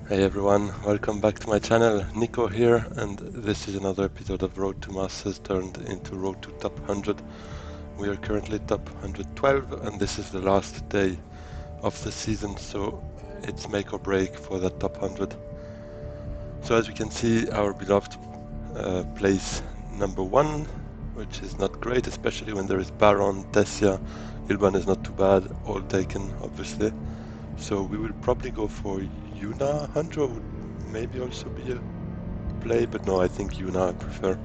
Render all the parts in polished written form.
Hey everyone, welcome back to my channel. Nico here, and this is another episode of Road to Masters turned into Road to Top 100. We are currently top 112, and this is the last day of the season, so it's make or break for that top 100. So as we can see, our beloved place number 1, which is not great, especially when there is Baron, Tessia. Ilban is not too bad, all taken obviously. So we will probably go for Yuna. Hanjo would maybe also be a play, but no, I think Yuna I prefer,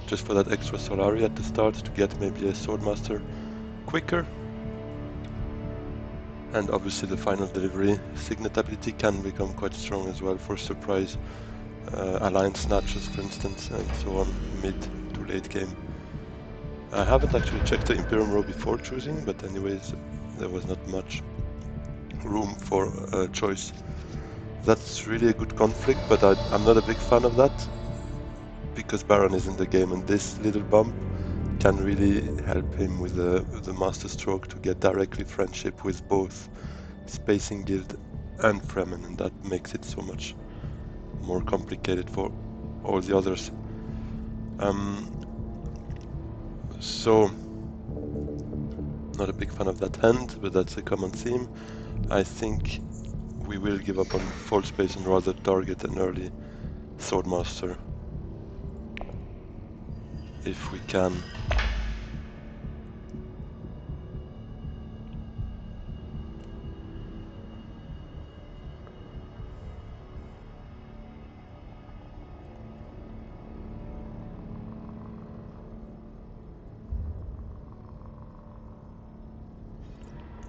just for that extra Solari at the start to get maybe a Swordmaster quicker. And obviously the final delivery Signet ability can become quite strong as well for surprise alliance snatches, for instance, and so on mid to late game. I haven't actually checked the Imperium row before choosing, but anyways, there was not much room for choice. That's really a good conflict, but I'm not a big fan of that, because Baron is in the game, and this little bump can really help him with the Master Stroke to get directly friendship with both Spacing Guild and Fremen, and that makes it so much more complicated for all the others. So, not a big fan of that hand, but that's a common theme. I think we will give up on full space and rather target an early Swordmaster if we can.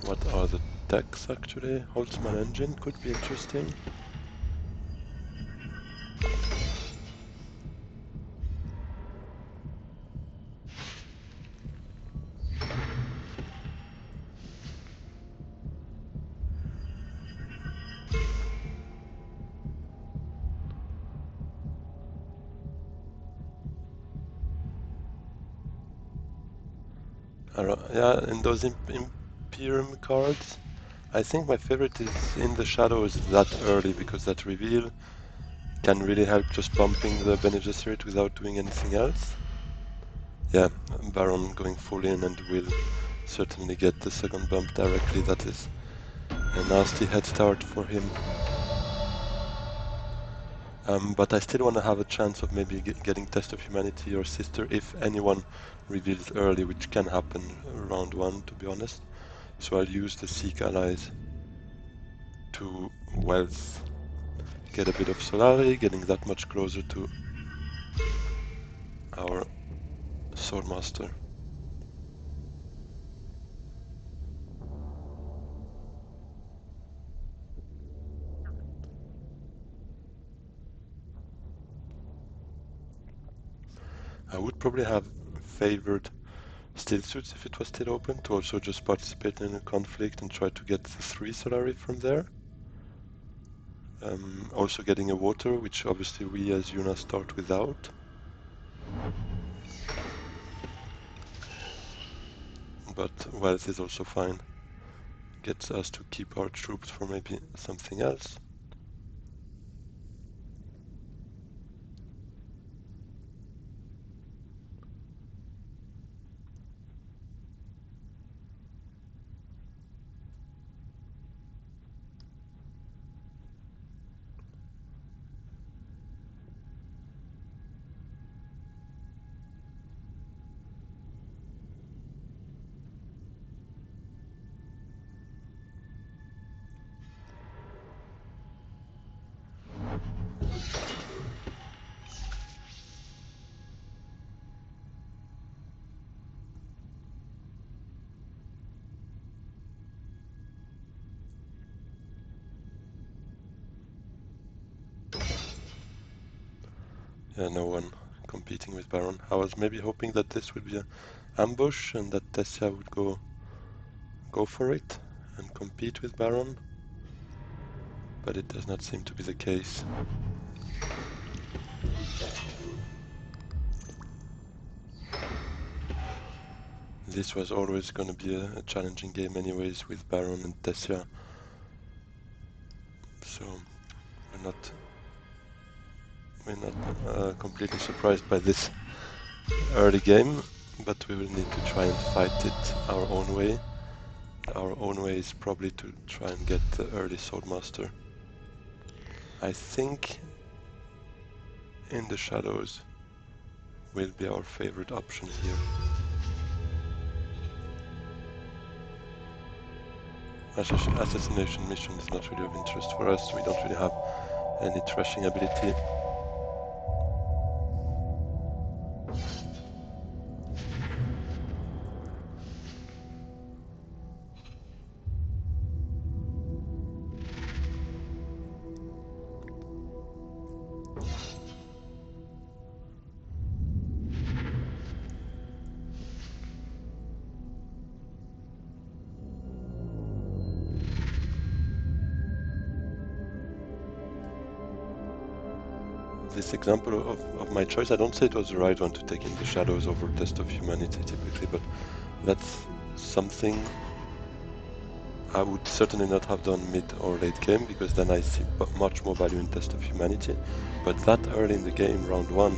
What are the techs actually? Holtzman engine could be interesting. Yeah, in those Imperium cards, I think my favorite is In the Shadows that early, because that reveal can really help just bumping the Bene Gesserit without doing anything else. Yeah, Baron going full in and will certainly get the second bump directly. That is a nasty head start for him. But I still want to have a chance of maybe getting Test of Humanity or Sister if anyone reveals early, which can happen round 1, to be honest. So I'll use the Seek Allies to wealth, get a bit of Solari, getting that much closer to our Swordmaster. I would probably have favored Steel Suits if it was still open, to also just participate in a conflict and try to get the 3 Solari from there. Also getting a water, which obviously we as Yuna start without. But wealth is also fine. Gets us to keep our troops for maybe something else. Yeah, no one competing with Baron. I was maybe hoping that this would be an ambush and that Tessia would go for it and compete with Baron, but it does not seem to be the case. This was always going to be a challenging game anyways with Baron and Tessia, so we're we're not completely surprised by this early game, but we will need to try and fight it our own way. Our own way is probably to try and get the early Swordmaster. I think in the shadows will be our favorite option here. Assassination mission is not really of interest for us. We don't really have any thrashing ability. This example of my choice, I don't say it was the right one to take in the shadows over Test of Humanity typically, but that's something I would certainly not have done mid or late game, because then I see much more value in Test of Humanity. But that early in the game, round 1,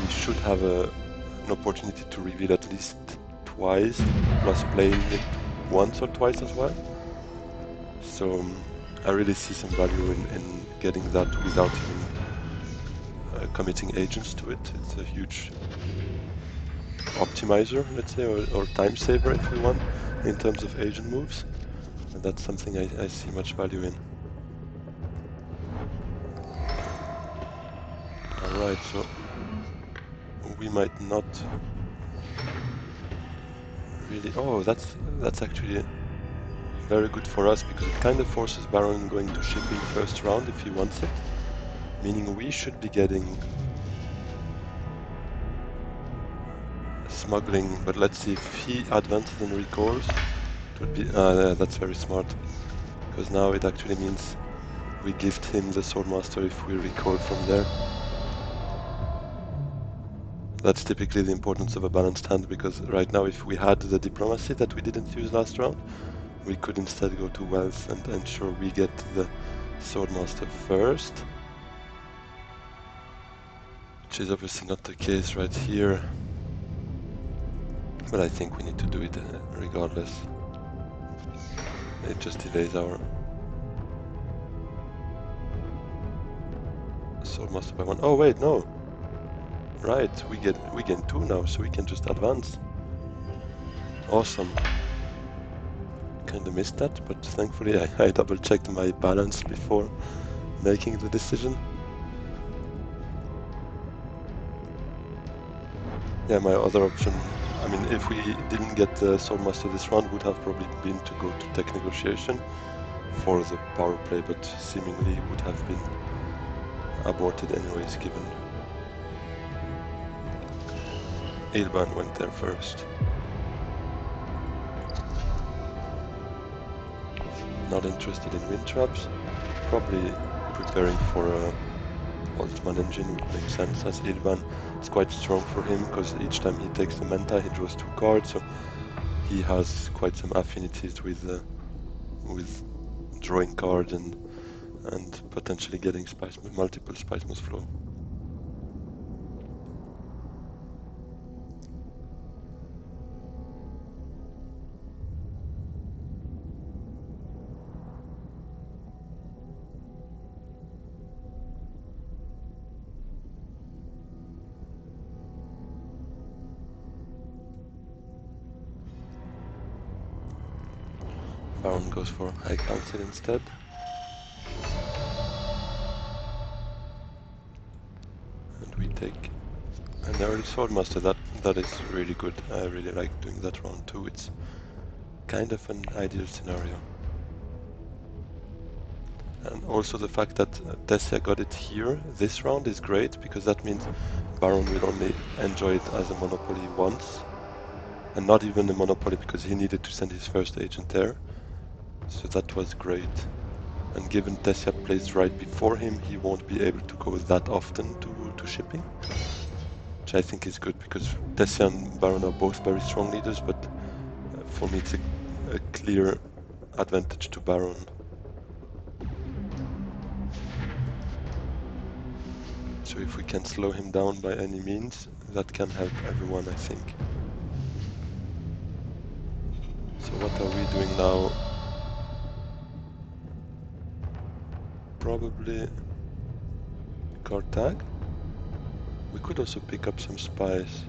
we should have an opportunity to reveal at least twice, plus playing it once or twice as well. So I really see some value in getting that without even committing agents to it. It's a huge optimizer, let's say, or time saver if we want, in terms of agent moves. And that's something I see much value in. Alright, so we might not really... Oh, that's actually very good for us, because it kind of forces Baron going to shipping first round if he wants it. Meaning we should be getting smuggling, but let's see if he advances and recalls. It would be... that's very smart, because now it actually means we gift him the Swordmaster if we recall from there. That's typically the importance of a balanced hand, because right now if we had the diplomacy that we didn't use last round, we could instead go to wealth and ensure we get the Swordmaster first. Which is obviously not the case right here. But I think we need to do it regardless. It just delays our Swordmaster by 1. Oh wait, no! Right, we gain 2 now, so we can just advance. Awesome. Kinda missed that, but thankfully I double checked my balance before making the decision. Yeah, my other option, I mean, if we didn't get the Swordmaster this round, would have probably been to go to tech negotiation for the power play, but seemingly would have been aborted anyways, given Ilban went there first. Not interested in wind traps. Probably preparing for a Altman engine would make sense, as Ilban is quite strong for him, because each time he takes the Manta he draws 2 cards, so he has quite some affinities with drawing cards and potentially getting multiple Spice Moss flow. Baron goes for High Council instead. And we take an early Swordmaster. That is really good. I really like doing that round too. It's kind of an ideal scenario. And also the fact that Tessia got it here this round is great, because that means Baron will only enjoy it as a monopoly once. And not even a monopoly, because he needed to send his first agent there. So that was great. And given Tessia plays right before him, he won't be able to go that often to shipping. Which I think is good, because Tessia and Baron are both very strong leaders, but for me it's a clear advantage to Baron. So if we can slow him down by any means, that can help everyone, I think. So what are we doing now? Probably Cartag. We could also pick up some spies.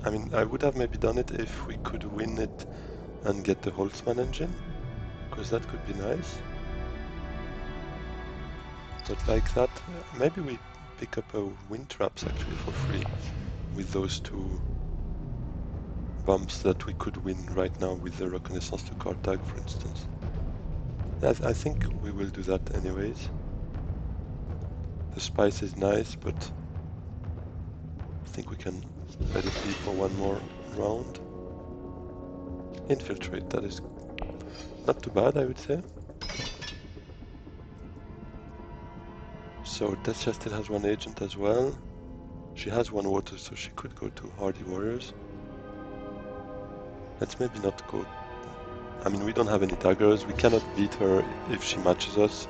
I mean, I would have maybe done it if we could win it and get the Holtzmann engine, because that could be nice. But like that, maybe we pick up a wind traps actually for free with those two bumps that we could win right now with the reconnaissance to Cartag, for instance. I think we will do that anyways. The spice is nice, but I think we can let it be for one more round. Infiltrate, that is not too bad, I would say. So Tessia still has one agent as well. She has one water, so she could go to Hardy Warriors. Let's maybe not go. I mean, we don't have any daggers. We cannot beat her if she matches us.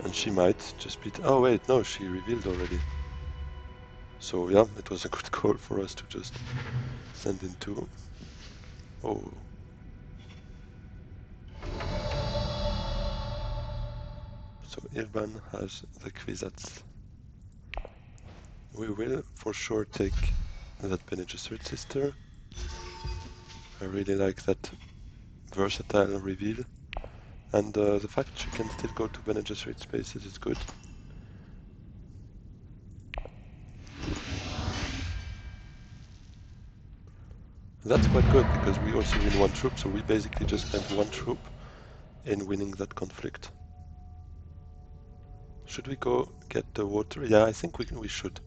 And she might just beat... Oh wait, no, she revealed already. So yeah, it was a good call for us to just send in two. Oh. So Irban has the Kwisatz. We will for sure take that Bene Gesserit sister. I really like that versatile reveal. And the fact she can still go to Bene Gesserit spaces is good. That's quite good, because we also win one troop, so we basically just spent one troop in winning that conflict. Should we go get the water? Yeah, I think we should.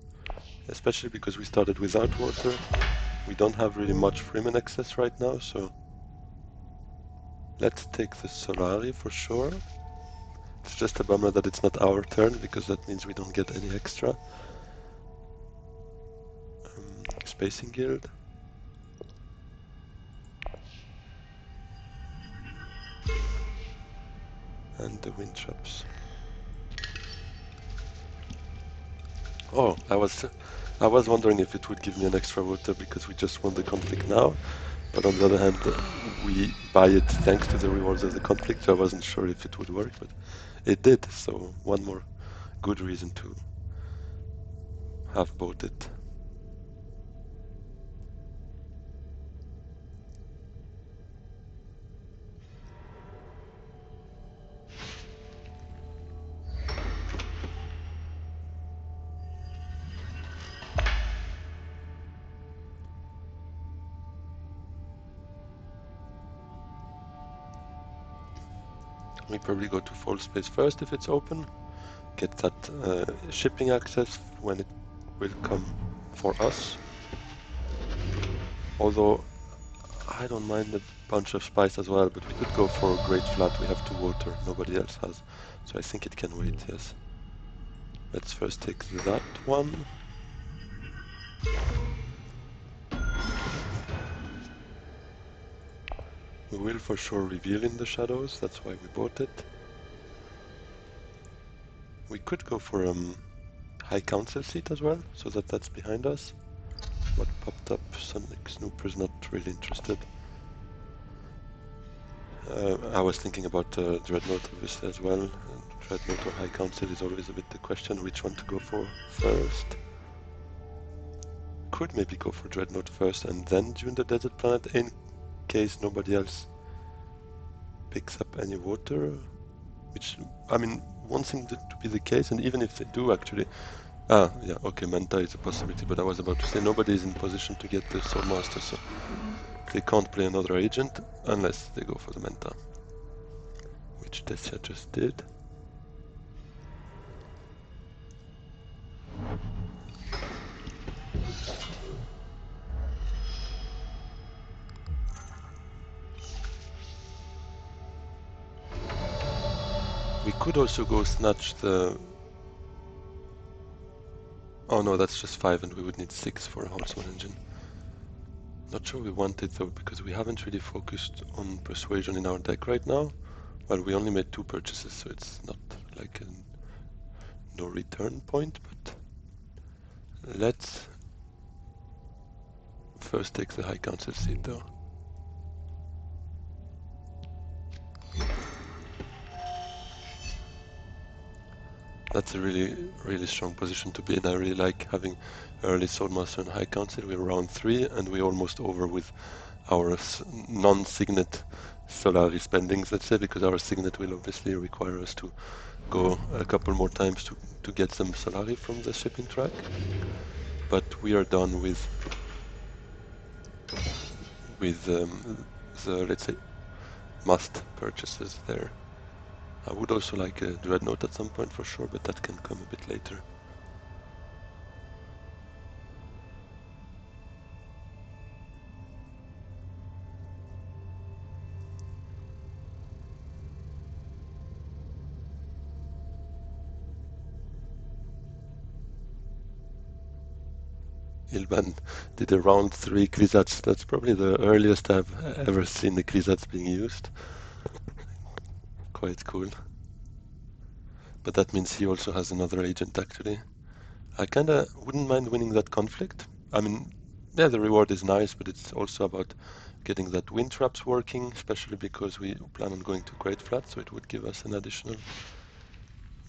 Especially because we started without water. We don't have really much Freeman access right now, so let's take the Solari for sure. It's just a bummer that it's not our turn, because that means we don't get any extra. Spacing Guild. And the wind traps. Oh, I was wondering if it would give me an extra water because we just won the conflict now. But on the other hand, we buy it thanks to the rewards of the conflict, so I wasn't sure if it would work, but it did. So one more good reason to have bought it. We probably go to full space first if it's open. Get that shipping access when it will come for us. Although I don't mind a bunch of spice as well, but we could go for a great flat. We have 2 water, nobody else has. So I think it can wait, yes. Let's first take that one. We will for sure reveal in the shadows, that's why we bought it. We could go for High Council seat as well, so that's behind us. What popped up? Sonic Snooper's not really interested. I was thinking about Dreadnought obviously as well. Dreadnought or High Council is always a bit the question which one to go for first. Could maybe go for Dreadnought first and then Dune the Desert Planet in case nobody else picks up any water. Which, I mean, one thing to be the case, and even if they do actually... Ah, yeah, okay, Manta is a possibility, but I was about to say nobody is in position to get the Soul Master, so they can't play another agent unless they go for the Manta. Which Tessia just did. We could also go snatch the... Oh no, that's just 5 and we would need 6 for a Horseman engine. Not sure we want it though, because we haven't really focused on persuasion in our deck right now. Well, we only made 2 purchases, so it's not like a no return point, but let's first take the High Council seat though. That's a really strong position to be in. I really like having early Soulmaster and High Council. We're round 3 and we're almost over with our non-signet Solari spendings, let's say, because our signet will obviously require us to go a couple more times to get some Solari from the shipping track. But we are done with the, let's say, must purchases there. I would also like a Dreadnought at some point for sure, but that can come a bit later. Ilban did a round 3 Kvisats. That's probably the earliest I've ever seen the Kvisats being used. Quite cool. But that means he also has another agent actually. I kinda wouldn't mind winning that conflict. I mean, yeah, the reward is nice, but it's also about getting that wind traps working, especially because we plan on going to Great Flat, so it would give us an additional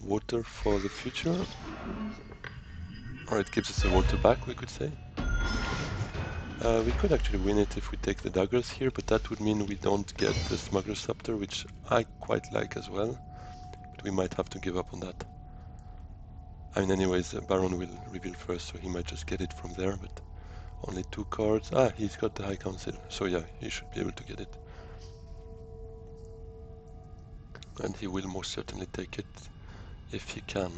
water for the future. Or it gives us a water back, we could say. We could actually win it if we take the daggers here, but that would mean we don't get the Smuggler's Scepter, which I quite like as well. But we might have to give up on that. I mean, anyways, Baron will reveal first, so he might just get it from there, but only 2 cards. Ah, he's got the High Council, so yeah, he should be able to get it. And he will most certainly take it if he can.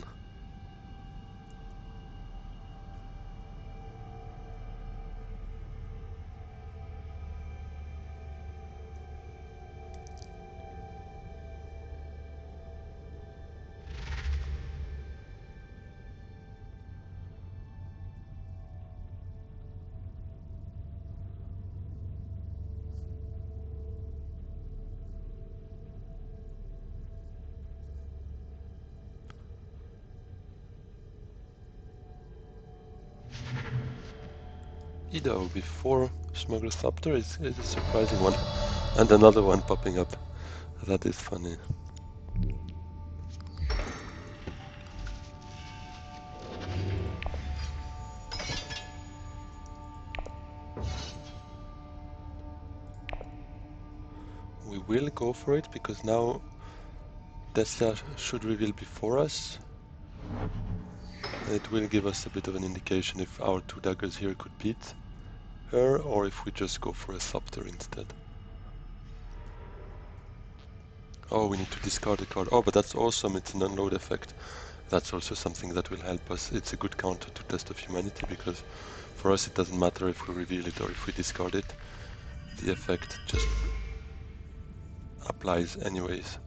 Ido before Smuggler's Scepter is a surprising one. And another one popping up. That is funny. We will go for it because now Tessia should reveal before us. It will give us a bit of an indication if our 2 daggers here could beat her or if we just go for a Scepter instead. Oh, we need to discard a card. Oh, but that's awesome. It's an unload effect. That's also something that will help us. It's a good counter to Test of Humanity because for us it doesn't matter if we reveal it or if we discard it. The effect just applies anyways.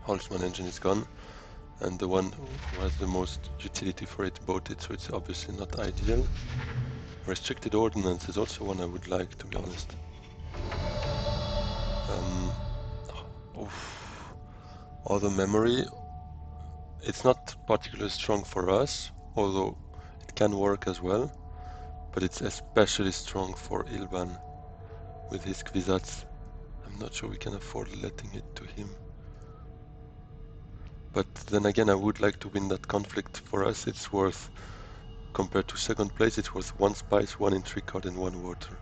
Holtzman engine is gone, and the one who has the most utility for it bought it, so it's obviously not ideal. Restricted Ordnance is also one I would like, to be honest. Other memory, it's not particularly strong for us, although it can work as well, but it's especially strong for Ilban with his Kvisats. I'm not sure we can afford letting it to him. But then again, I would like to win that conflict. For us, it's worth, compared to second place, it's worth 1 spice, 1 intrigue card, and 1 water.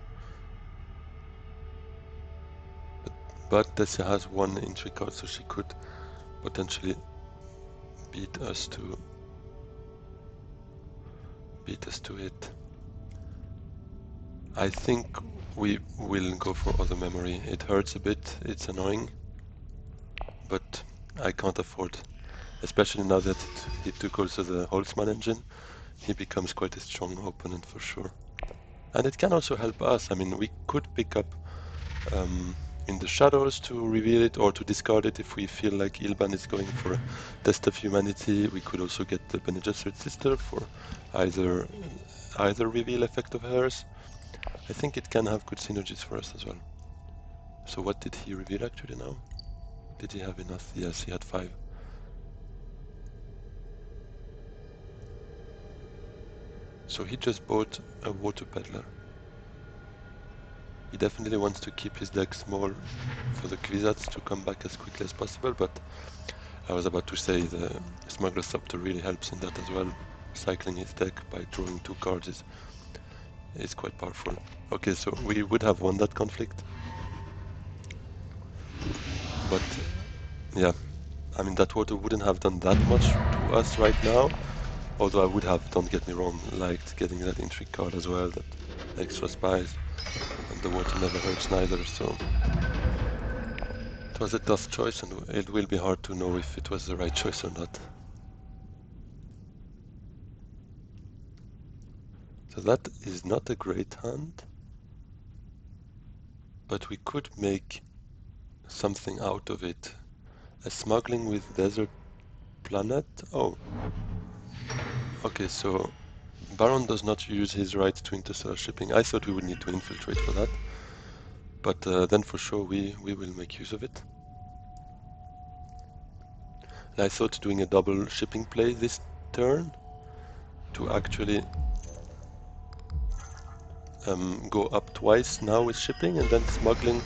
But Tessia has 1 intrigue card, so she could potentially beat us to it. I think we will go for other memory. It hurts a bit, it's annoying, but I can't afford, especially now that he took also the Holtzman engine, he becomes quite a strong opponent for sure. And it can also help us. I mean, we could pick up in the shadows to reveal it or to discard it if we feel like Ilban is going for a test of humanity. We could also get the Bene Gesserit sister for either reveal effect of hers. I think it can have good synergies for us as well. So what did he reveal actually now? Did he have enough? Yes, he had 5. So he just bought a water peddler. He definitely wants to keep his deck small for the Kvisats to come back as quickly as possible, but I was about to say the Smuggler Scepter really helps in that as well. Cycling his deck by drawing 2 cards is quite powerful. Okay, so we would have won that conflict. But yeah, I mean that water wouldn't have done that much to us right now. Although I would have, don't get me wrong, liked getting that intrigue card as well, that extra spice. And the water never hurts neither, so it was a tough choice, and it will be hard to know if it was the right choice or not. So that is not a great hand, but we could make something out of it. A smuggling with desert planet? Oh. Okay, so Baron does not use his right to interstellar shipping. I thought we would need to infiltrate for that, but then for sure we will make use of it. And I thought doing a double shipping play this turn to actually go up twice now with shipping and then smuggling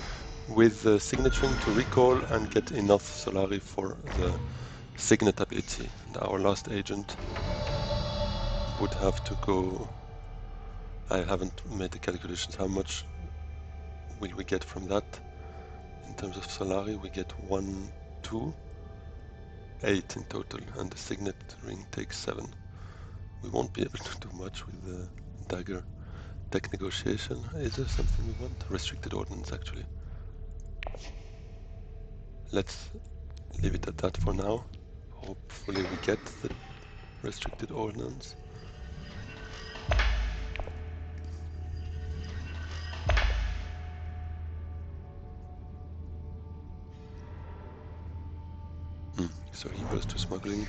with signaturing to recall and get enough Solari for the signet ability. And our last agent would have to go. I haven't made the calculations. How much will we get from that in terms of Solari? We get 1, 2, 8 in total, and the signet ring takes 7. We won't be able to do much with the dagger. Tech negotiation, is there something we want? Restricted ordnance, actually. Let's leave it at that for now. Hopefully we get the restricted ordnance. So he goes to smuggling.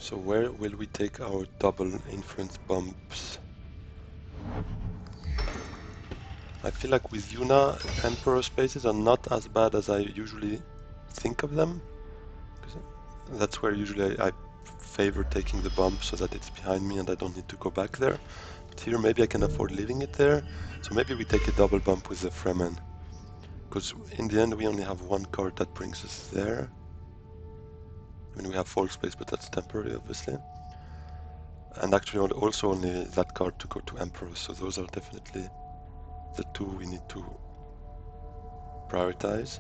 So where will we take our double influence bumps? I feel like with Yuna, Emperor spaces are not as bad as I usually think of them. That's where usually I favor taking the bump so that it's behind me and I don't need to go back there. But here maybe I can afford leaving it there. So maybe we take a double bump with the Fremen. Because in the end we only have 1 card that brings us there. I mean we have Fall Space, but that's temporary obviously. And actually also only that card to go to Emperor, so those are definitely the 2 we need to prioritize.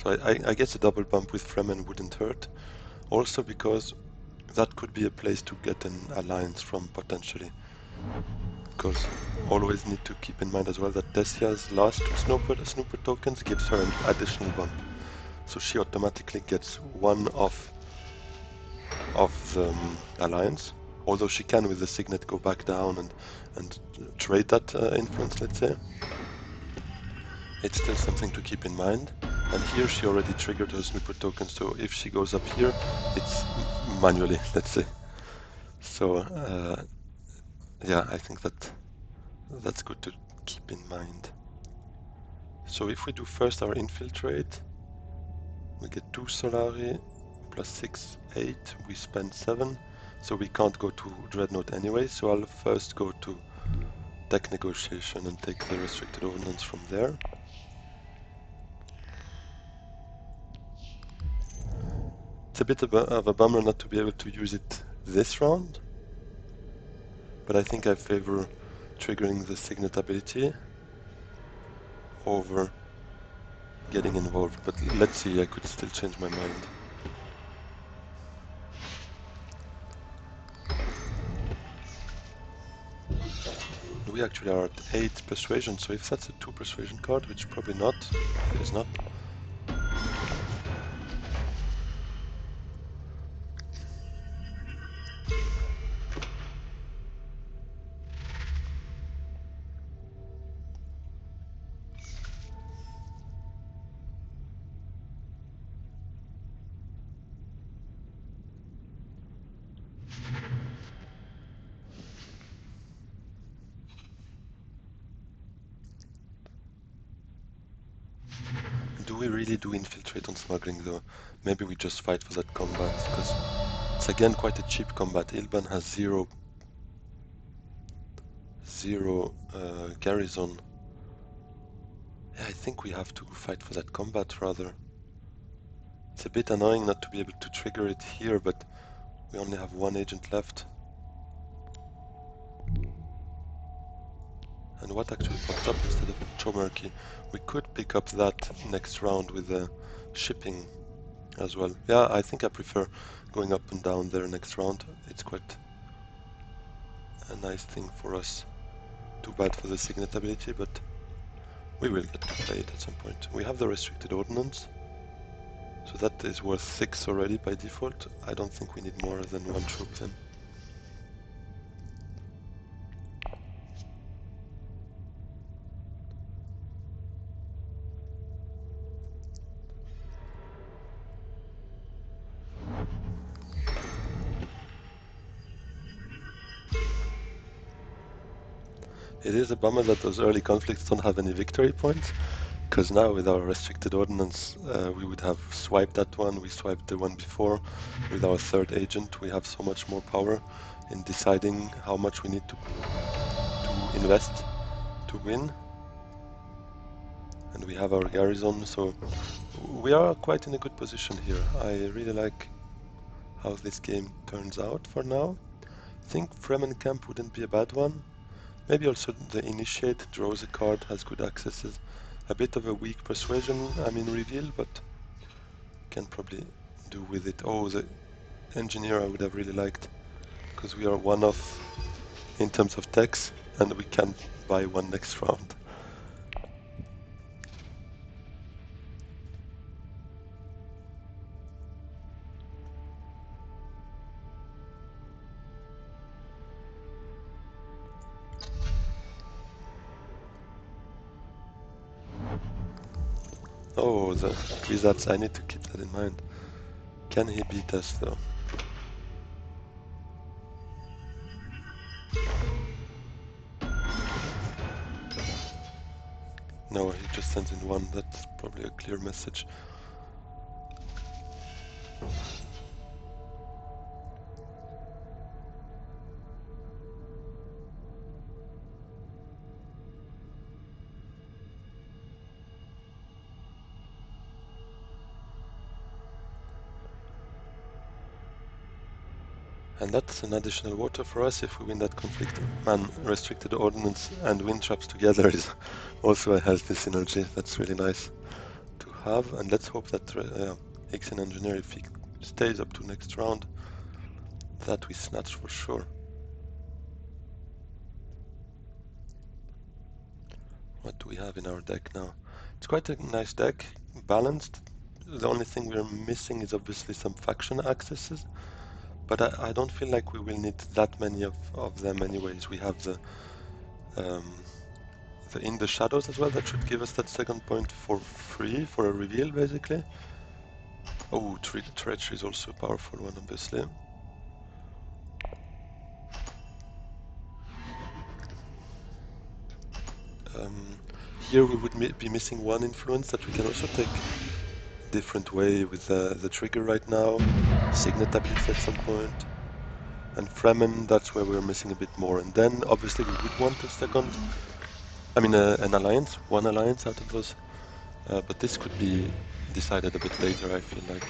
So I guess a double bump with Fremen wouldn't hurt. Also because that could be a place to get an alliance from potentially. Because always need to keep in mind as well that Tessia's last 2 snooper tokens gives her an additional bump. So she automatically gets 1 of the alliance. Although she can with the signet go back down and trade that influence, let's say. It's still something to keep in mind. And here she already triggered her snooper token, so if she goes up here, it's manually, let's say. So yeah, I think that's good to keep in mind. So if we do first our infiltrate, we get 2 Solari, plus 6, 8, we spend 7, so we can't go to Dreadnought anyway, so I'll first go to tech negotiation and take the restricted ordnance from there. It's a bit of a bummer not to be able to use it this round, but I think I favor triggering the signet ability over getting involved, but let's see, I could still change my mind. We actually are at 8 persuasion, so if that's a 2 persuasion card, which probably not, it is not. Do we really do infiltrate on smuggling though? Maybe we just fight for that combat, because it's again quite a cheap combat. Ilban has zero garrison. Yeah, I think we have to fight for that combat rather. It's a bit annoying not to be able to trigger it here, but we only have one agent left. And what actually popped up instead of Chomerky? We could pick up that next round with the shipping as well. Yeah, I think I prefer going up and down there next round. It's quite a nice thing for us. Too bad for the signet ability, but we will get to play it at some point. We have the restricted ordnance, so that is worth 6 already by default. I don't think we need more than 1 troop then. It is a bummer that those early conflicts don't have any victory points, because now with our restricted ordnance, we would have swiped that one, we swiped the one before. With our third agent, we have so much more power in deciding how much we need to invest to win. And we have our garrison, so we are quite in a good position here. I really like how this game turns out for now. I think Fremen Camp wouldn't be a bad one. Maybe also the Initiate draws a card, has good accesses. A bit of a weak persuasion, I mean reveal, but can probably do with it. Oh, the Engineer I would have really liked, because we are one off in terms of techs, and we can buy one next round. Oh, the Kwisatz, I need to keep that in mind. Can he beat us though? No, he just sends in one. That's probably a clear message. And that's an additional water for us if we win that conflict. Man, restricted ordnance and wind traps together is also a healthy synergy. That's really nice to have. And let's hope that Ixen Engineer, if he stays up to next round, that we snatch for sure. What do we have in our deck now? It's quite a nice deck, balanced. The only thing we're missing is obviously some faction accesses. But I don't feel like we will need that many of them anyways. We have the In the Shadows as well. That should give us that second point for free, for a reveal, basically. Oh, Treachery is also a powerful one, obviously. Here we would be missing one influence that we can also take a different way with the trigger right now. Signet ability at some point. And Fremen, that's where we're missing a bit more. And then, obviously, we would want a second, an alliance, one alliance out of those. But this could be decided a bit later, I feel like.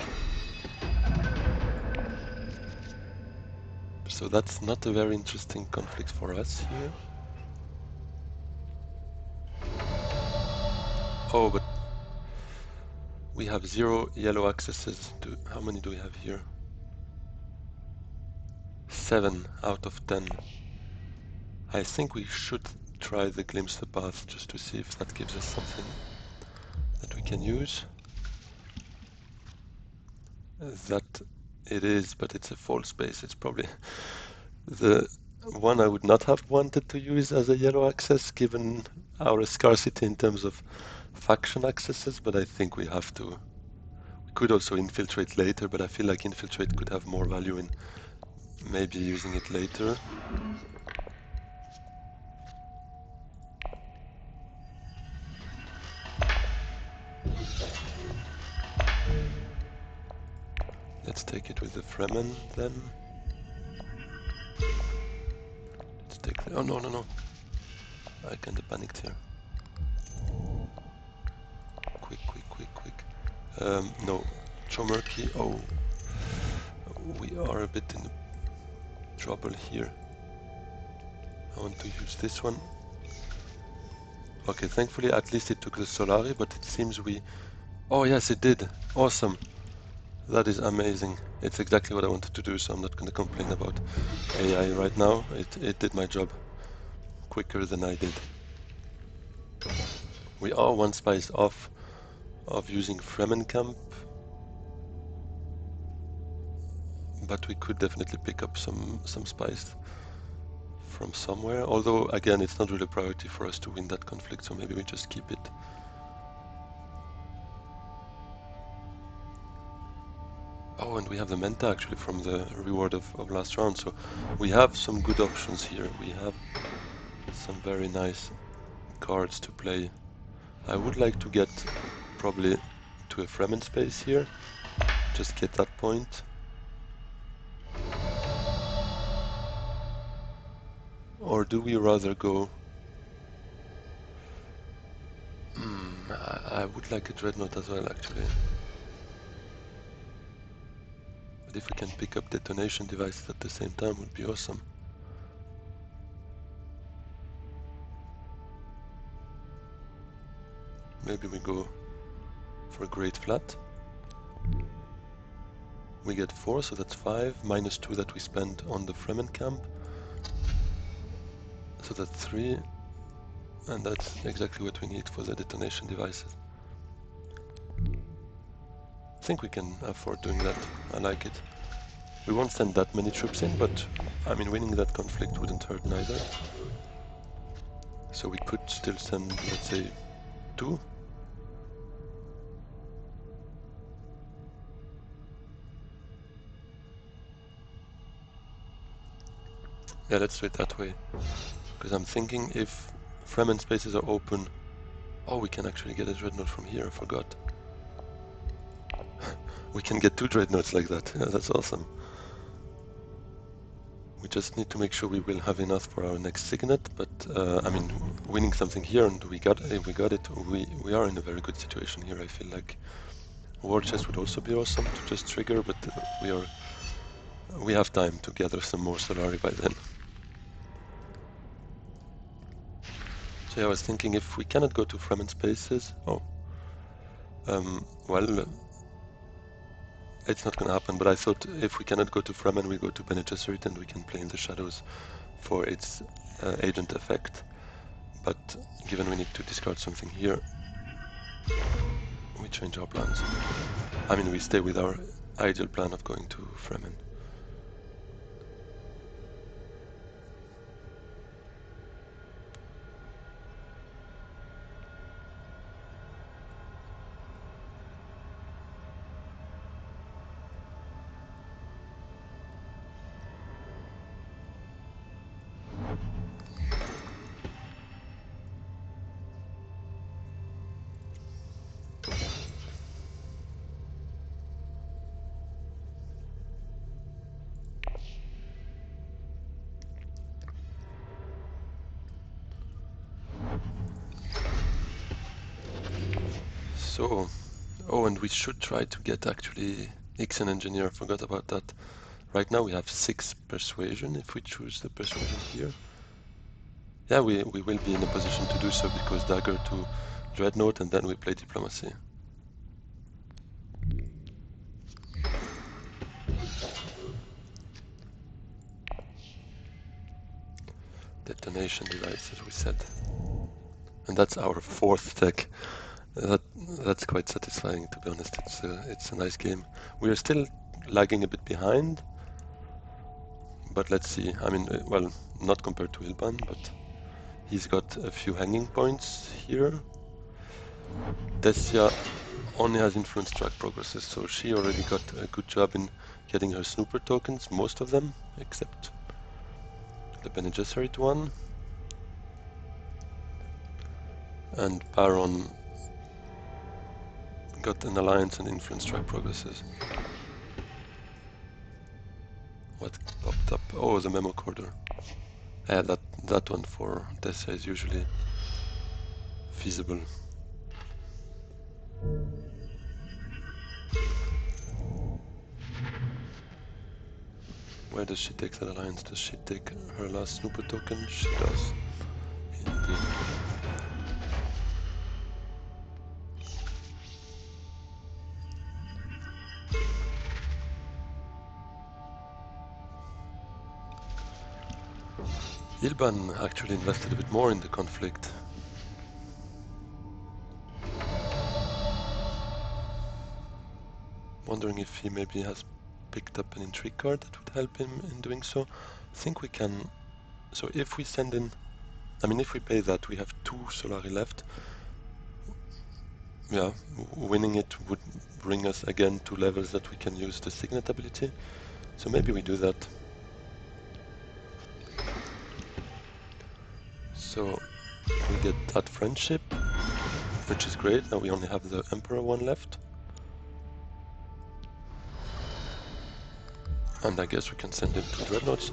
So that's not a very interesting conflict for us here. Oh, but we have 0 yellow accesses. How many do we have here? 7 out of 10. I think we should try the glimpse the path just to see if that gives us something that we can use. That it is, but it's a false base. It's probably the one I would not have wanted to use as a yellow access given our scarcity in terms of faction accesses, but I think we have to. We could also infiltrate later, but I feel like infiltrate could have more value in maybe using it later. Let's take it with the Fremen then. Let's take the... Oh, no, no, no. I kinda panicked here. Quick, quick, quick, quick. No. Chomerky. Oh. We are a bit in trouble here. I want to use this one. Okay, thankfully at least it took the Solari, but it seems we... Oh yes, it did. Awesome. That is amazing. It's exactly what I wanted to do, so I'm not going to complain about AI right now. It did my job quicker than I did. We are one spice off of using Fremen Camp, but we could definitely pick up some spice from somewhere. Although, again, it's not really a priority for us to win that conflict, so maybe we just keep it. Oh, and we have the Menta actually from the reward of last round, so we have some good options here. We have some very nice cards to play. I would like to get probably to a Fremen space here, just get that point. Or do we rather go... I would like a Dreadnought as well, actually. But if we can pick up detonation devices at the same time, would be awesome. Maybe we go for a Great Flat. We get 4, so that's 5, minus 2 that we spend on the Fremen camp. So that's 3, and that's exactly what we need for the detonation devices. I think we can afford doing that. I like it. We won't send that many troops in, but I mean, winning that conflict wouldn't hurt neither. So we could still send, let's say, 2. Yeah, let's do it that way. Because I'm thinking if Fremen spaces are open... Oh, we can actually get a Dreadnought from here, I forgot. We can get 2 Dreadnoughts like that. Yeah, that's awesome. We just need to make sure we will have enough for our next Signet, but I mean, winning something here, and we got it, we are in a very good situation here, I feel like. War Chest would also be awesome to just trigger, but we have time to gather some more Solari by then. So yeah, I was thinking if we cannot go to Fremen spaces... Oh. Well, it's not going to happen, but I thought if we cannot go to Fremen, we go to Bene Gesserit and we can play in the shadows for its agent effect. But given we need to discard something here, we change our plans. I mean, we stay with our ideal plan of going to Fremen. So, oh, and we should try to get actually Ixen Engineer, forgot about that. Right now we have 6 Persuasion if we choose the Persuasion here. Yeah, we will be in a position to do so because Dagger 2 Dreadnought, and then we play Diplomacy. Detonation device, as we said. And that's our fourth tech. That's quite satisfying, to be honest. It's a nice game. We are still lagging a bit behind, but let's see. I mean, well, not compared to Ilban, but he's got a few hanging points here. Tessia only has influence track progresses, so she already got a good job in getting her snooper tokens, most of them, except the Bene Gesserit one. And Baron got an alliance and influence track progresses. What popped up? Oh, the memo corder. Yeah, that one for Tessia is usually feasible. Where does she take that alliance? Does she take her last snooper token? She does. Indeed. Ilban actually invested a bit more in the conflict. Wondering if he maybe has picked up an intrigue card that would help him in doing so. I think we can... So if we send in... I mean, if we pay that, we have 2 Solari left. Yeah, winning it would bring us again to levels that we can use the Signet ability. So maybe we do that. So we get that friendship, which is great. Now we only have the Emperor one left. And I guess we can send him to Dreadnoughts.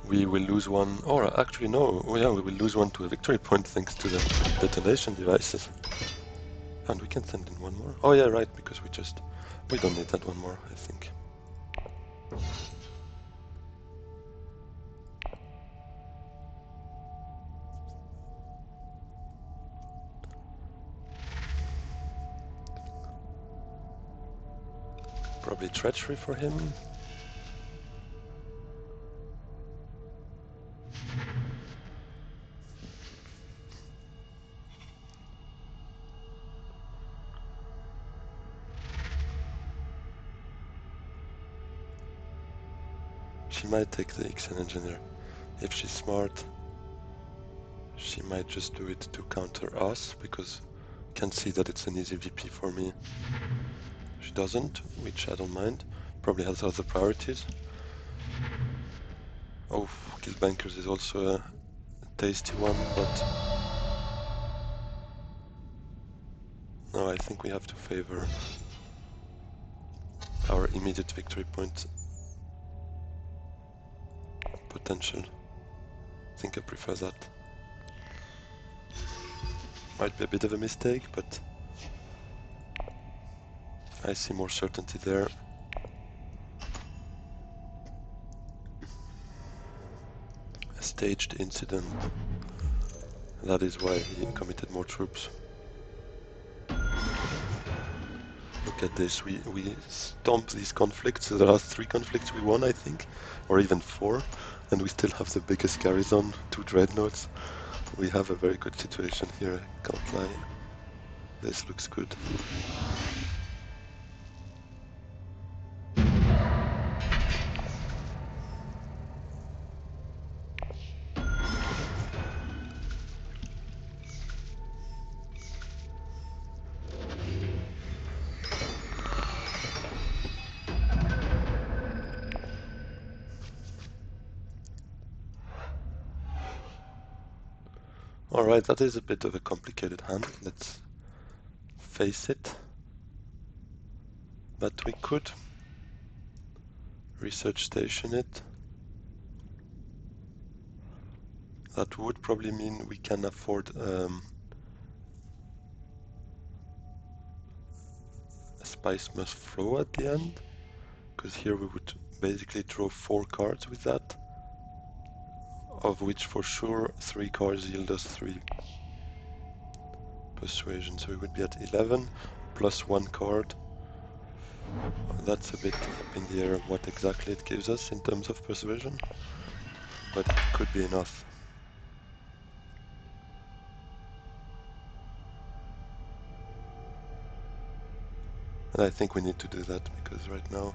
We will lose one, or actually no, yeah, we will lose one to a victory point thanks to the detonation devices. And we can send in one more. Oh yeah, right, because we don't need that one more, I think. Probably treachery for him. She might take the XN Engineer. If she's smart, she might just do it to counter us, because you can see that it's an easy VP for me. She doesn't, which I don't mind. Probably has other priorities. Oh, Guild Bankers is also a tasty one, but... No, I think we have to favor our immediate victory point potential. I think I prefer that. Might be a bit of a mistake, but I see more certainty there. A staged incident. That is why he committed more troops. Look at this, we stomped these conflicts. The last 3 conflicts we won, I think, or even 4, and we still have the biggest garrison, 2 dreadnoughts. We have a very good situation here, I can't lie. This looks good. Alright, that is a bit of a complicated hand, let's face it. But we could research station it. That would probably mean we can afford a Spice Must Flow at the end, because here we would basically draw 4 cards with that, of which for sure 3 cards yield us 3 persuasion, so we would be at 11 plus 1 card. That's a bit up in the air what exactly it gives us in terms of persuasion, but it could be enough. And I think we need to do that because right now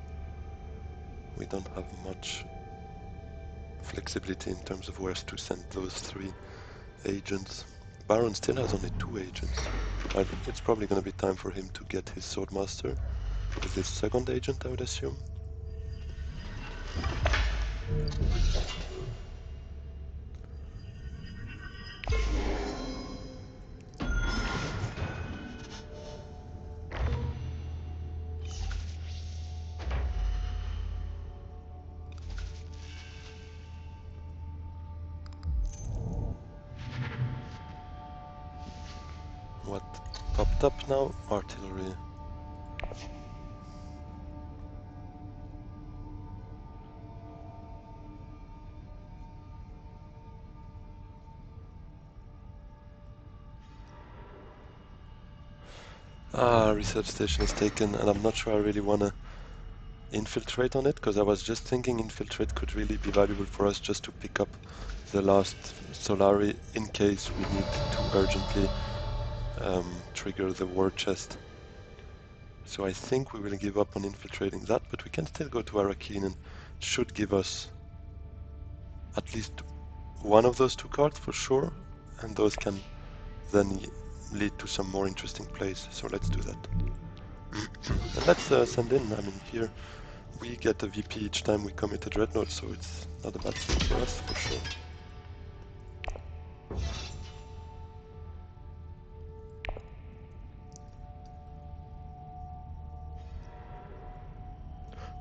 we don't have much flexibility in terms of where to send those 3 agents. Baron still has only 2 agents. It's probably going to be time for him to get his Swordmaster with his second agent, I would assume. What popped up now? Artillery. Research station is taken, and I'm not sure I really want to infiltrate on it, because I was just thinking infiltrate could really be valuable for us just to pick up the last Solari in case we need to urgently trigger the war chest. So I think we will give up on infiltrating that, but we can still go to Arrakeen, and it should give us at least one of those 2 cards for sure, and those can then lead to some more interesting plays, so let's do that. And let's send in, I mean, here we get a VP each time we commit a Dreadnought, so it's not a bad thing for us, for sure.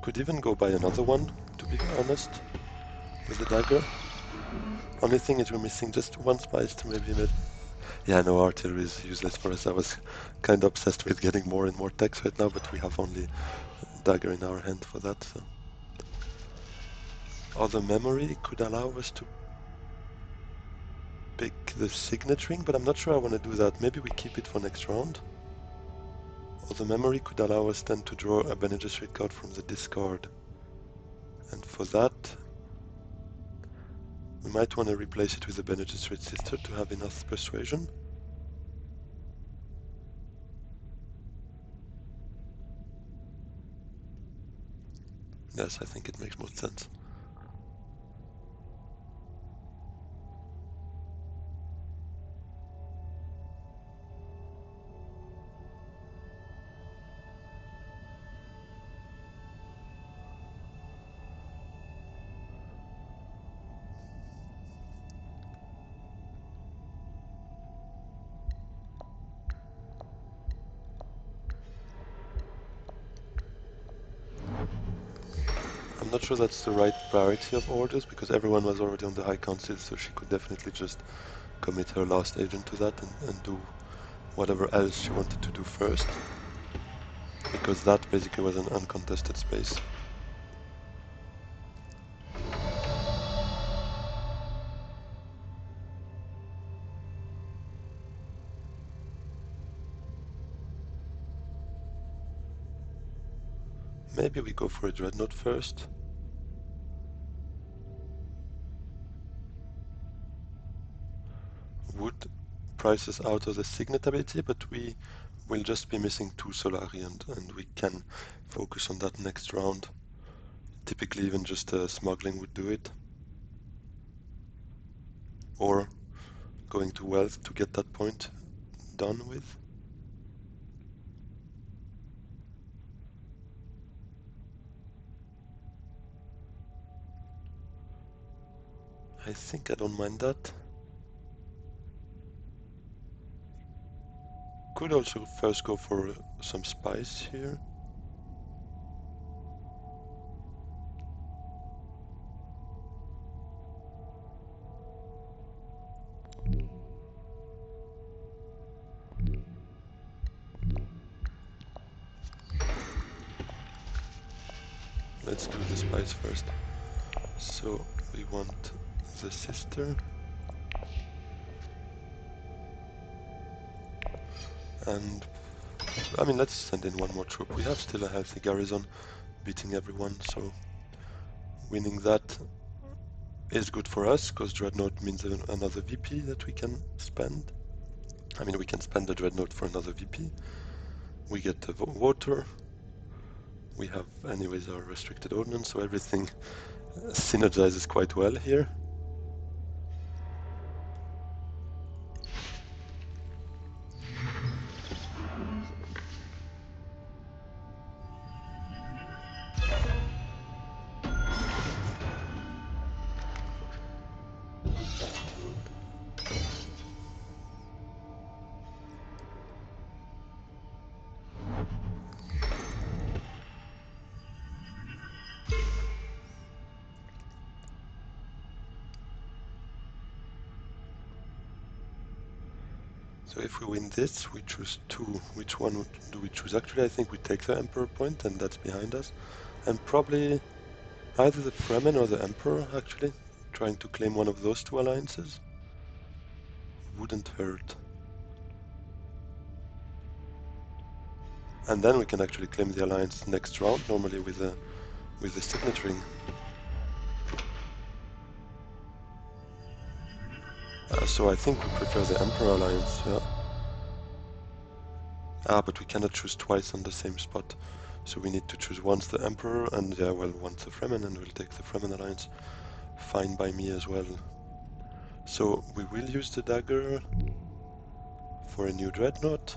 Could even go buy another one, to be honest, with the dagger. Only thing is we're missing just 1 spice to maybe... Yeah, no, artillery is useless for us. I was kind of obsessed with getting more and more techs right now, but we have only dagger in our hand for that, so... Other memory could allow us to pick the signet ring, but I'm not sure I want to do that. Maybe we keep it for next round. Other memory could allow us then to draw a Bene Gesserit card from the discard. And for that, we might want to replace it with the Bene Gesserit sister to have enough persuasion. Yes, I think it makes most sense. I'm not sure that's the right priority of orders, because everyone was already on the High Council, so she could definitely just commit her last agent to that and do whatever else she wanted to do first, because that basically was an uncontested space. Maybe we go for a Dreadnought first. Would price us out of the Signet ability, but we will just be missing 2 Solari, and we can focus on that next round. Typically even just smuggling would do it. Or going to wealth to get that point done with. I think I don't mind that. Could also first go for some spice here. Let's do the spice first. So we want the sister. And I mean, let's send in one more troop. We have still a healthy garrison, beating everyone, so winning that is good for us, because Dreadnought means another VP that we can spend. I mean, we can spend the Dreadnought for another VP. We get the water. We have, anyways, our restricted ordnance, so everything synergizes quite well here. So if we win this, we choose 2. Which one do we choose? Actually, I think we take the Emperor point, and that's behind us. And probably either the Fremen or the Emperor, actually. Trying to claim one of those 2 alliances wouldn't hurt. And then we can actually claim the alliance next round, normally with the signet ring. So I think we prefer the Emperor alliance, yeah. But we cannot choose twice on the same spot. So we need to choose once the Emperor and, yeah, well, once the Fremen, and we'll take the Fremen alliance. Fine by me as well. So we will use the dagger for a new Dreadnought.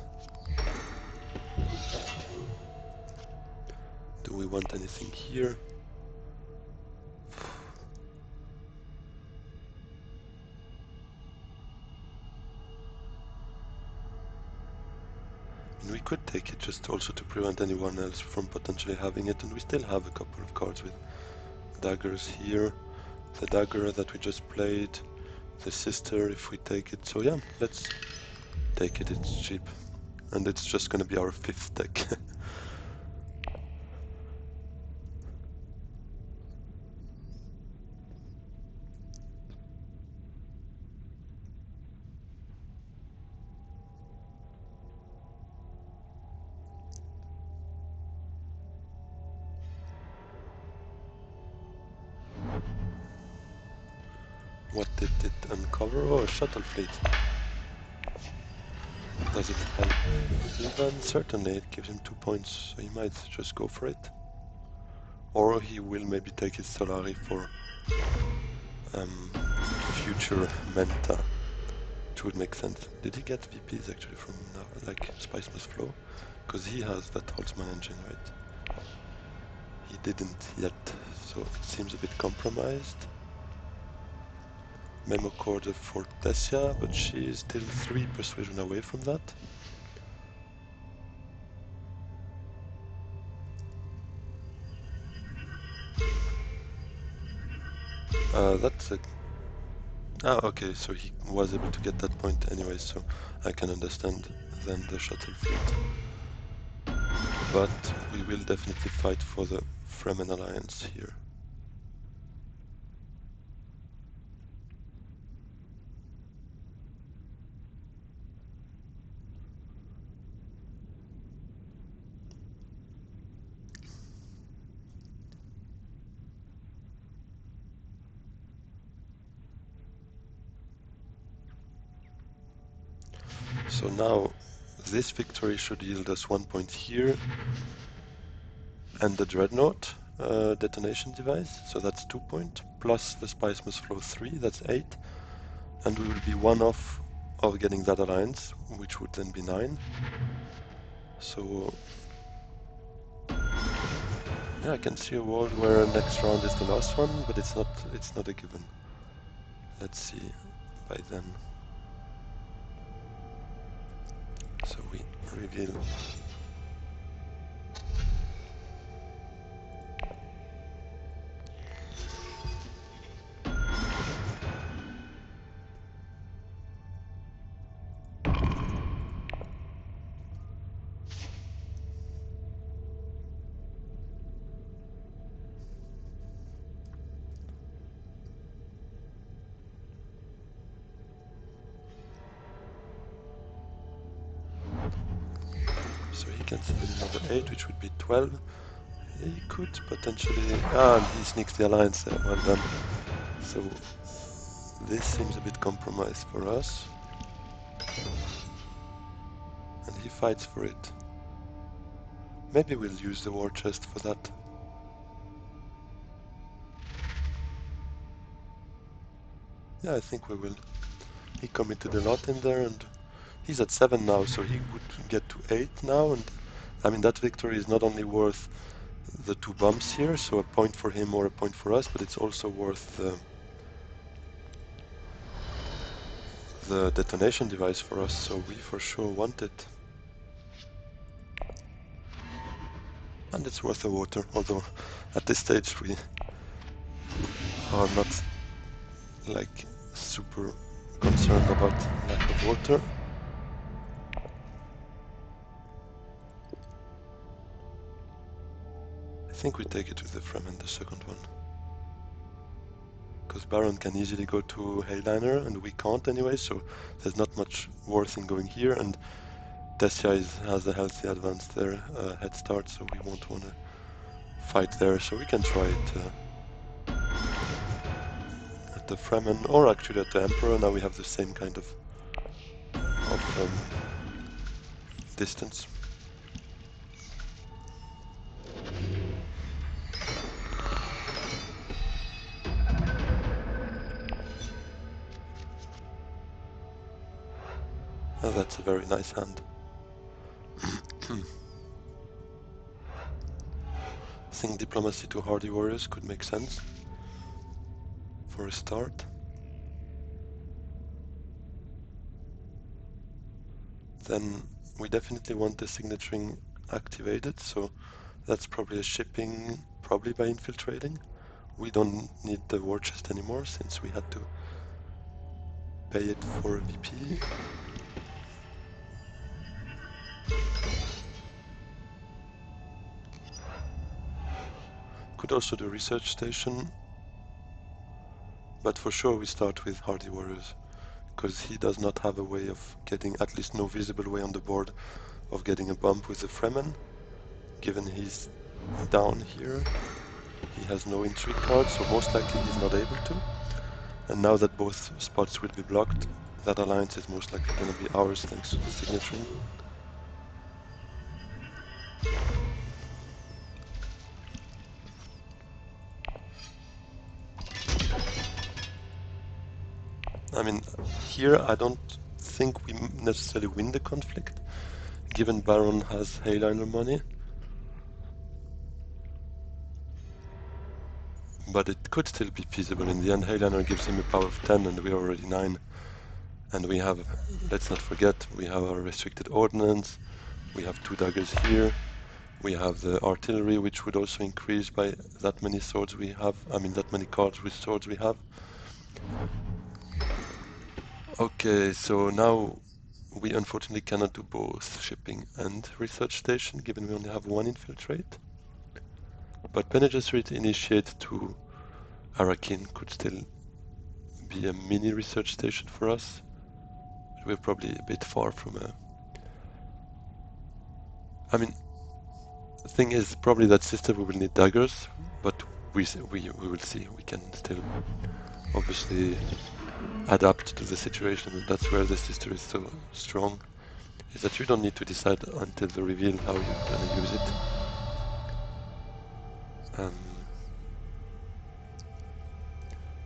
Do we want anything here? And we could take it just also to prevent anyone else from potentially having it, and we still have a couple of cards with daggers here. The dagger that we just played, the sister if we take it. So yeah, let's take it, it's cheap. And it's just gonna be our 5th deck. What did it uncover? Oh, a shuttle fleet. Does it help Ivan? Certainly, it gives him 2 points, so he might just go for it. Or he will maybe take his Solari for future Menta, which would make sense. Did he get VPs actually from now, like Spice Must Flow? Because he has that Holtzman engine, right? He didn't yet, so it seems a bit compromised. Memo Cord for Tessia, but she is still 3 persuasion away from that. That's a... okay, so he was able to get that point anyway, so I can understand then the shuttle fleet. But we will definitely fight for the Fremen alliance here. So now this victory should yield us 1 point here, and the Dreadnought detonation device, so that's 2 points, plus the Spice Must Flow 3, that's 8, and we will be 1 off of getting that alliance, which would then be 9. So yeah, I can see a world where next round is the last one, but it's not a given. Let's see by then. So we reveal. can send in another 8, which would be 12. He could potentially... Ah, and he sneaks the alliance there. Well done. So this seems a bit compromised for us. And he fights for it. Maybe we'll use the war chest for that. Yeah, I think we will. He committed a lot in there, and he's at 7 now, so he would get to 8 now. And I mean, that victory is not only worth the 2 bumps here, so a point for him or a point for us, but it's also worth the detonation device for us, so we for sure want it. And it's worth the water, although at this stage we are not like super concerned about lack of water. I think we take it with the Fremen, the second one. Because Baron can easily go to Headliner and we can't anyway, so there's not much worth in going here, and Tessia has a healthy advance there, head start, so we won't want to fight there, so we can try it at the Fremen, or actually at the Emperor. Now we have the same kind of distance. Oh, that's a very nice hand. I think diplomacy to hardy warriors could make sense for a start. Then we definitely want the signaturing activated, so that's probably a shipping, probably by infiltrating. We don't need the war chest anymore since we had to pay it for VP. Could also do research station, but for sure we start with hardy warriors, because he does not have a way of getting, at least no visible way on the board, of getting a bump with the Fremen. Given he's down here, he has no intrigue card, so most likely he's not able to. And now that both spots will be blocked, that alliance is most likely going to be ours thanks to the signature. I mean, here I don't think we necessarily win the conflict, given Baron has Headliner money. But it could still be feasible in the end. Headliner gives him a power of 10 and we're already 9. And we have, let's not forget, we have our restricted ordnance, we have 2 daggers here, we have the artillery, which would also increase by that many swords we have, I mean that many cards with swords we have. Okay, so now we unfortunately cannot do both shipping and research station, given we only have 1 infiltrate. But Bene Gesserit initiate to Arakin could still be a mini research station for us. We're probably a bit far from a... I mean, the thing is probably that sister we will need daggers, but we will see. We can still obviously adapt to the situation, and that's where the sister is so strong, is that you don't need to decide until the reveal how you're gonna use it.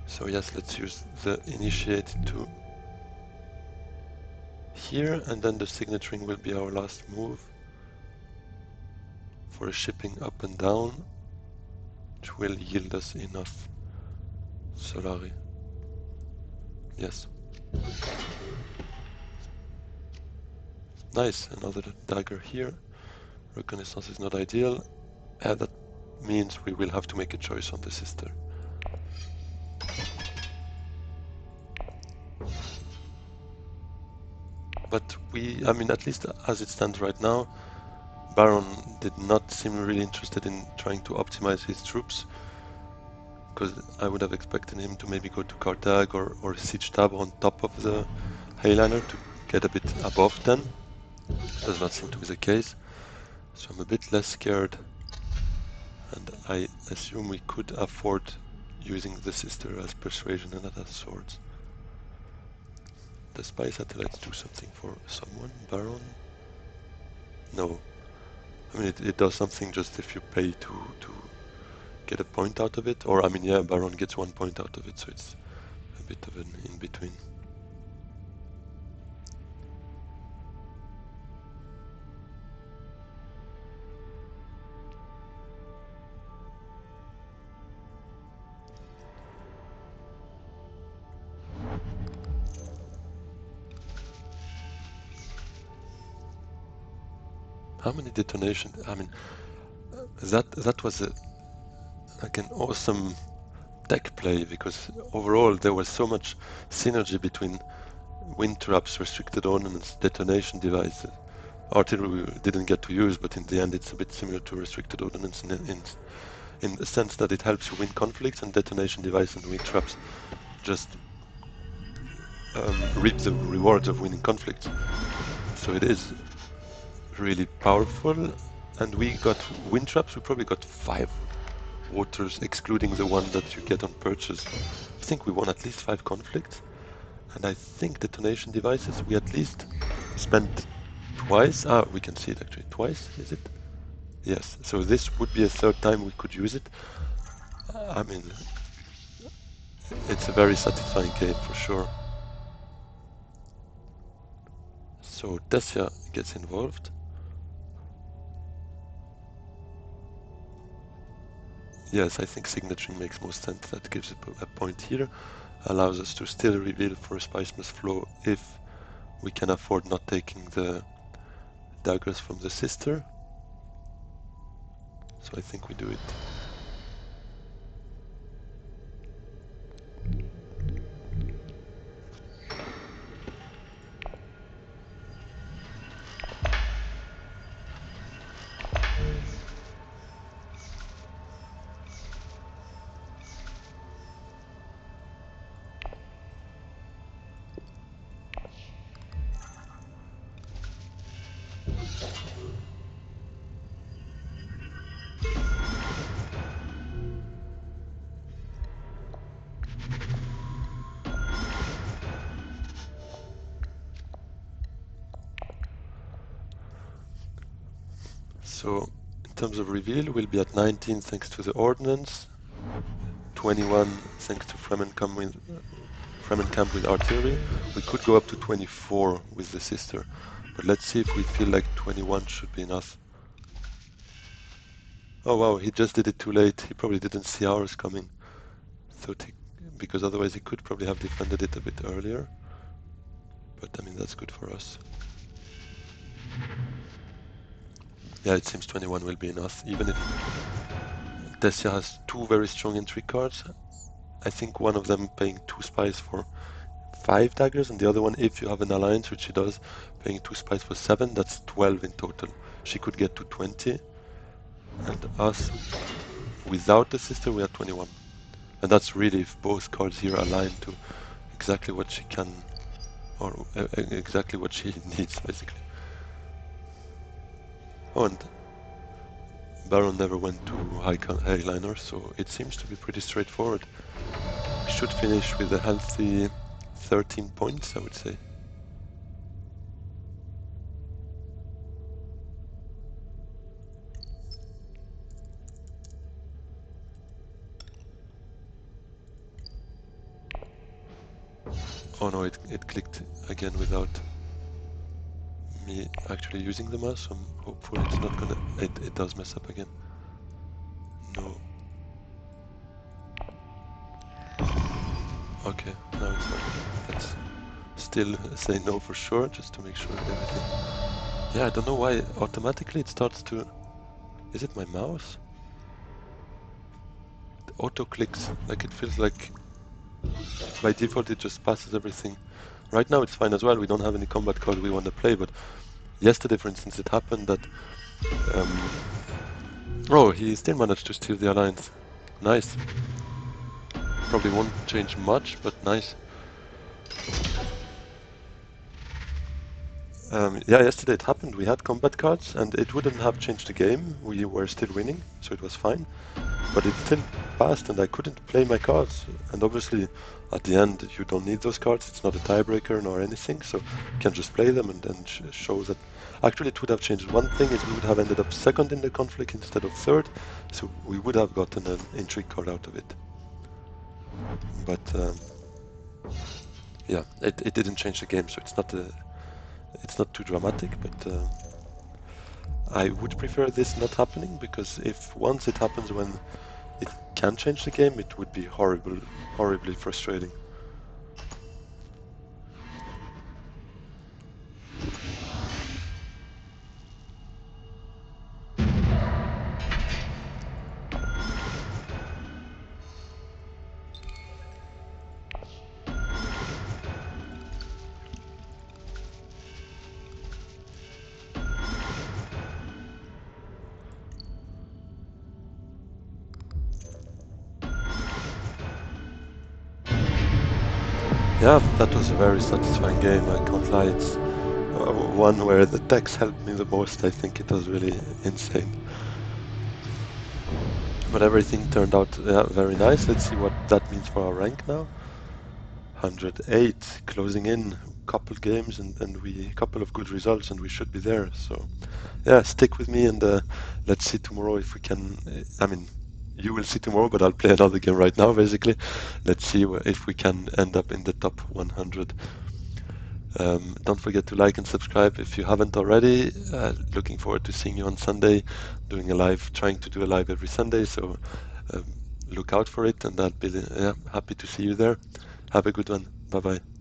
So yes, let's use the initiate to here, and then the signaturing will be our last move for a shipping up and down, which will yield us enough Solari. Yes. Nice, another dagger here. Reconnaissance is not ideal, and that means we will have to make a choice on the sister. But I mean, at least as it stands right now, Baron did not seem really interested in trying to optimize his troops, because I would have expected him to maybe go to Kartag or Siege Tab on top of the Headliner to get a bit above 10. Does not seem to be the case. So I'm a bit less scared, and I assume we could afford using the sister as persuasion and not as swords. The spy satellites do something for someone? Baron? No. I mean, it does something just if you pay to get a point out of it. Or, I mean, yeah, Baron gets 1 point out of it, so it's a bit of an in-between. How many detonations? I mean, that was like an awesome deck play, because overall there was so much synergy between wind traps, restricted ordnance, detonation devices. Artillery we didn't get to use, but in the end it's a bit similar to restricted ordnance in the sense that it helps you win conflicts, and detonation device and wind traps just reap the rewards of winning conflicts. So it is really powerful, and we got wind traps. We probably got 5 waters, excluding the one that you get on purchase. I think we won at least 5 conflicts, and I think detonation devices we at least spent twice. We can see it actually twice, is it? Yes, so this would be a 3rd time we could use it. I mean, it's a very satisfying game for sure. So Tessia gets involved. Yes, I think signaturing makes most sense. That gives a point here. Allows us to still reveal for a Spice Must Flow if we can afford not taking the daggers from the sister. So I think we do it. So in terms of reveal, we'll be at 19 thanks to the ordnance, 21 thanks to Fremenkamp with artillery. We could go up to 24 with the sister, but let's see if we feel like 21 should be enough. Oh wow, he just did it too late. He probably didn't see ours coming. Because otherwise he could probably have defended it a bit earlier. But I mean, that's good for us. Yeah, it seems 21 will be enough, even if Tessia has 2 very strong entry cards. I think one of them paying 2 spies for 5 daggers, and the other one, if you have an alliance, which she does, paying 2 spies for 7, that's 12 in total. She could get to 20, and us, without the sister, we are 21. And that's really if both cards here align to exactly what she can, or exactly what she needs, basically. Oh, and Baron never went to highliner, so it seems to be pretty straightforward. We should finish with a healthy 13 points, I would say. Oh no, it clicked again without me actually using the mouse, so I'm hopeful it's not gonna... It does mess up again. No. Okay, now it's fine. Let's still say no for sure, just to make sure everything... Yeah, I don't know why automatically it starts to... Is it my mouse? It auto-clicks, like it feels like by default it just passes everything. Right now it's fine as well, we don't have any combat card we want to play, but yesterday, for instance, it happened that... Oh, he still managed to steal the alliance. Nice. Probably won't change much, but nice. Yeah, yesterday it happened. We had combat cards, and it wouldn't have changed the game. We were still winning, so it was fine. But it still passed, and I couldn't play my cards. And obviously, at the end, you don't need those cards. It's not a tiebreaker nor anything, so you can just play them and then show that. Actually, it would have changed one thing: is we would have ended up second in the conflict instead of third, so we would have gotten an intrigue card out of it. But yeah, it didn't change the game, so it's not too dramatic. But I would prefer this not happening, because if once it happens when it can change the game, it would be horribly frustrating. Yeah, that was a very satisfying game, I can't lie. It's one where the techs helped me the most. I think it was really insane. But everything turned out very nice. Let's see what that means for our rank now. 108, closing in, couple games and we couple of good results, and we should be there. So yeah, stick with me, and let's see tomorrow if we can. I mean, you will see tomorrow, but I'll play another game right now. Basically, let's see if we can end up in the top 100. Don't forget to like and subscribe if you haven't already. Looking forward to seeing you on Sunday, doing a live, trying to do a live every Sunday. So um, look out for it, and I'll be happy to see you there. Have a good one. Bye bye.